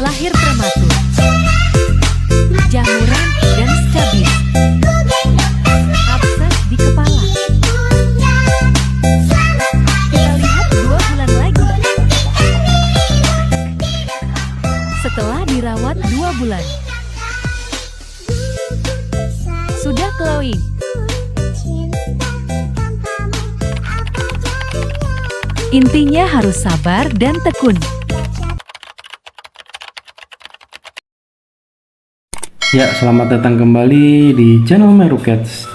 lahir prematur, jamuran dan skabis, abses di kepala. Kita lihat 2 bulan lagi. Setelah dirawat 2 bulan, sudah glowing. Intinya harus sabar dan tekun. Ya, selamat datang kembali di channel Meru Cats.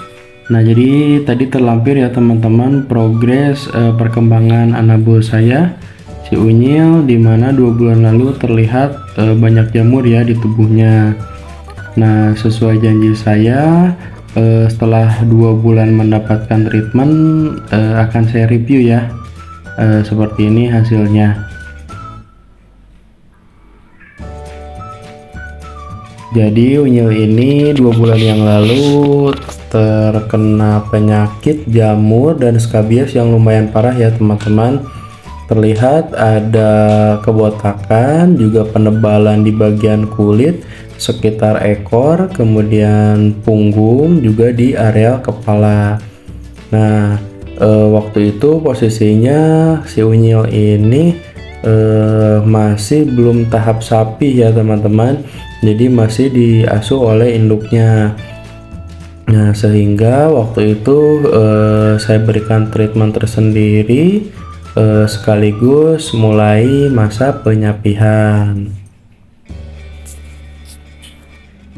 Nah, jadi tadi terlampir ya teman-teman progres perkembangan anabul saya, si Unyil, dimana 2 bulan lalu terlihat banyak jamur ya di tubuhnya. Nah, sesuai janji saya, setelah 2 bulan mendapatkan treatment, akan saya review ya. Seperti ini hasilnya. Jadi Unyil ini 2 bulan yang lalu terkena penyakit jamur dan skabies yang lumayan parah ya teman-teman. Terlihat ada kebotakan, juga penebalan di bagian kulit sekitar ekor, kemudian punggung, juga di area kepala. Nah, waktu itu posisinya si Unyil ini masih belum tahap sapi ya teman-teman, jadi masih diasuh oleh induknya. Nah, sehingga waktu itu saya berikan treatment tersendiri sekaligus mulai masa penyapihan.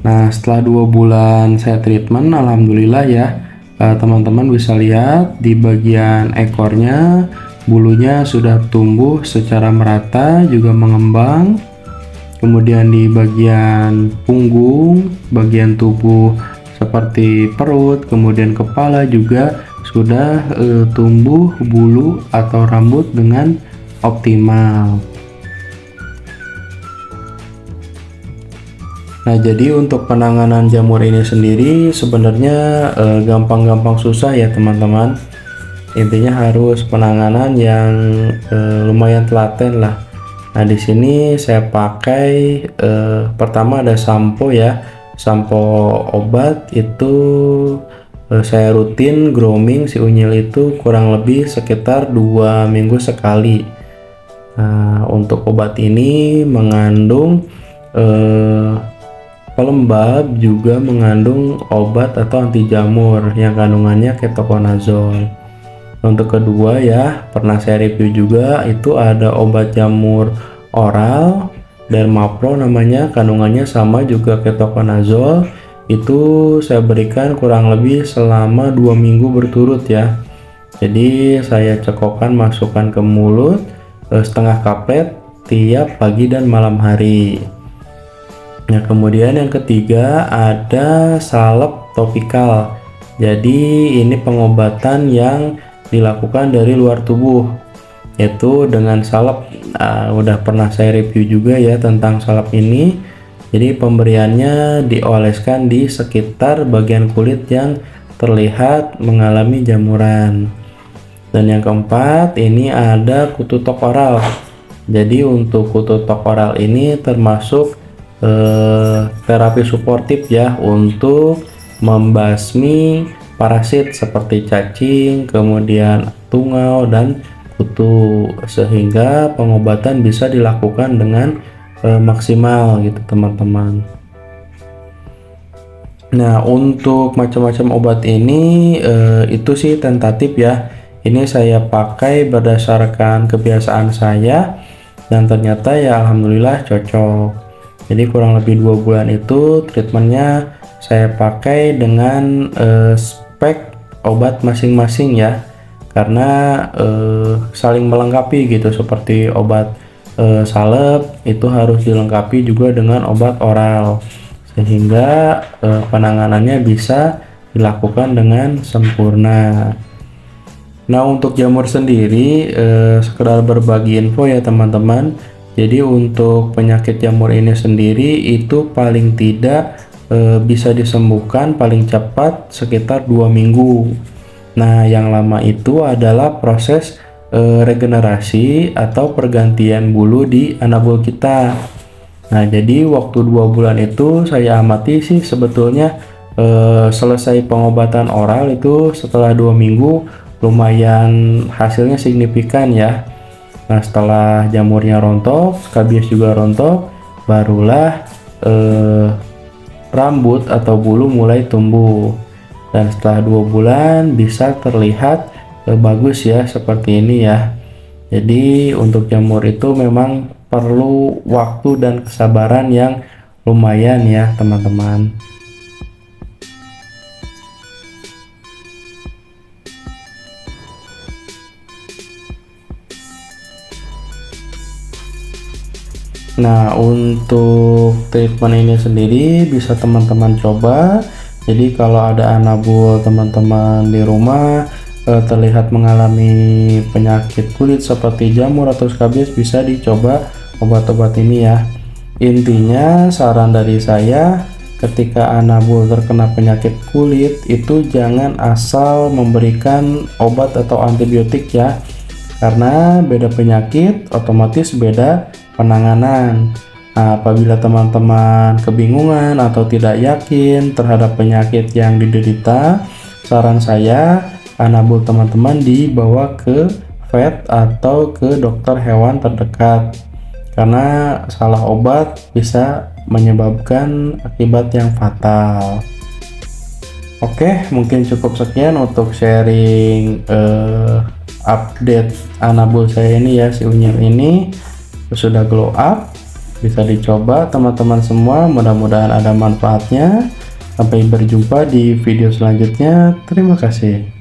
Nah, setelah 2 bulan saya treatment, alhamdulillah ya, teman-teman bisa lihat di bagian ekornya bulunya sudah tumbuh secara merata, juga mengembang. Kemudian di bagian punggung, bagian tubuh seperti perut, kemudian kepala juga sudah tumbuh bulu atau rambut dengan optimal. Nah, jadi untuk penanganan jamur ini sendiri sebenarnya gampang-gampang susah ya teman-teman. Intinya harus penanganan yang lumayan telaten lah. Nah, di sini saya pakai pertama ada sampo ya. Sampo obat itu saya rutin grooming si Unyil itu kurang lebih sekitar 2 minggu sekali. Nah, untuk obat ini mengandung pelembab, juga mengandung obat atau anti jamur yang kandungannya ketoconazole. Untuk kedua ya, pernah saya review juga, itu ada obat jamur oral Dermapro namanya, kandungannya sama juga ketoconazole. Itu saya berikan kurang lebih selama 2 minggu berturut ya. Jadi saya cekokkan, masukkan ke mulut setengah kaplet tiap pagi dan malam hari. Nah, kemudian yang ketiga ada salep topikal. Jadi ini pengobatan yang dilakukan dari luar tubuh, yaitu dengan salep. Udah pernah saya review juga ya tentang salep ini. Jadi pemberiannya dioleskan di sekitar bagian kulit yang terlihat mengalami jamuran. Dan yang keempat ini ada kutu tok oral. Jadi untuk kutu tok oral ini termasuk terapi suportif ya, untuk membasmi parasit seperti cacing, kemudian tungau dan kutu, sehingga pengobatan bisa dilakukan dengan maksimal gitu teman-teman. Nah, untuk macam-macam obat ini itu sih tentatif ya. Ini saya pakai berdasarkan kebiasaan saya dan ternyata ya alhamdulillah cocok. Jadi kurang lebih 2 bulan itu treatmentnya saya pakai dengan spek obat masing-masing ya, karena saling melengkapi gitu. Seperti obat salep itu harus dilengkapi juga dengan obat oral, sehingga penanganannya bisa dilakukan dengan sempurna. Nah, untuk jamur sendiri sekedar berbagi info ya teman-teman. Jadi untuk penyakit jamur ini sendiri itu paling tidak bisa disembuhkan paling cepat sekitar 2 minggu. Nah, yang lama itu adalah proses regenerasi atau pergantian bulu di anabul kita. Nah, jadi waktu 2 bulan itu saya amati sih sebetulnya selesai pengobatan oral itu setelah 2 minggu lumayan hasilnya signifikan ya. Nah, setelah jamurnya rontok, skabies juga rontok, barulah rambut atau bulu mulai tumbuh. Dan setelah 2 bulan bisa terlihat bagus ya seperti ini ya. Jadi untuk jamur itu memang perlu waktu dan kesabaran yang lumayan ya teman-teman. Nah, untuk treatment ini sendiri bisa teman-teman coba. Jadi kalau ada anabul teman-teman di rumah terlihat mengalami penyakit kulit seperti jamur atau skabies, bisa dicoba obat-obat ini ya. Intinya saran dari saya, ketika anabul terkena penyakit kulit itu jangan asal memberikan obat atau antibiotik ya, karena beda penyakit otomatis beda penanganan. Nah, apabila teman-teman kebingungan atau tidak yakin terhadap penyakit yang diderita, saran saya anabul teman-teman dibawa ke vet atau ke dokter hewan terdekat, karena salah obat bisa menyebabkan akibat yang fatal. Oke, mungkin cukup sekian untuk sharing update anabul saya ini ya, si Unyil ini sudah glow up. Bisa dicoba teman-teman semua, mudah-mudahan ada manfaatnya. Sampai berjumpa di video selanjutnya. Terima kasih.